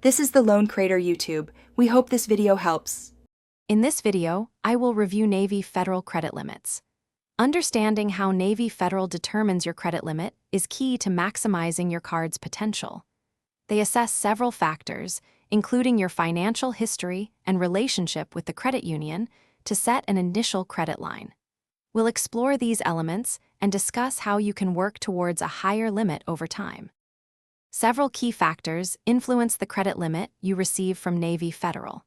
This is the Loan Creator YouTube. We hope this video helps. In this video, I will review Navy Federal credit limits. Understanding how Navy Federal determines your credit limit is key to maximizing your card's potential. They assess several factors, including your financial history and relationship with the credit union, to set an initial credit line. We'll explore these elements and discuss how you can work towards a higher limit over time. Several key factors influence the credit limit you receive from Navy Federal.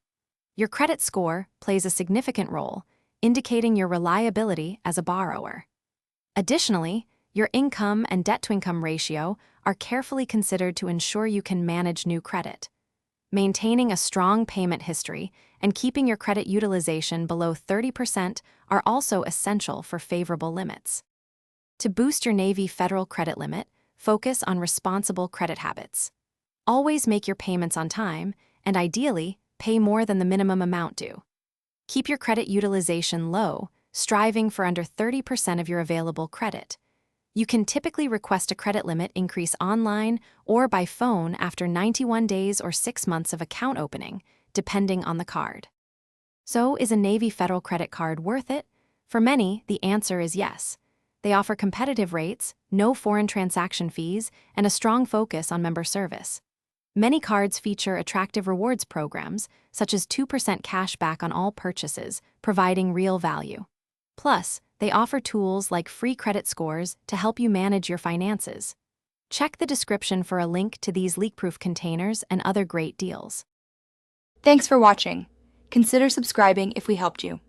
Your credit score plays a significant role, indicating your reliability as a borrower. Additionally, your income and debt-to-income ratio are carefully considered to ensure you can manage new credit. Maintaining a strong payment history and keeping your credit utilization below 30% are also essential for favorable limits. To boost your Navy Federal credit limit, focus on responsible credit habits. Always make your payments on time, and ideally, pay more than the minimum amount due. Keep your credit utilization low, striving for under 30% of your available credit. You can typically request a credit limit increase online or by phone after 91 days or 6 months of account opening, depending on the card. So, is a Navy Federal credit card worth it? For many, the answer is yes. They offer competitive rates, no foreign transaction fees, and a strong focus on member service. Many cards feature attractive rewards programs, such as 2% cash back on all purchases, providing real value. Plus, they offer tools like free credit scores to help you manage your finances. Check the description for a link to these leak-proof containers and other great deals. Thanks for watching. Consider subscribing if we helped you.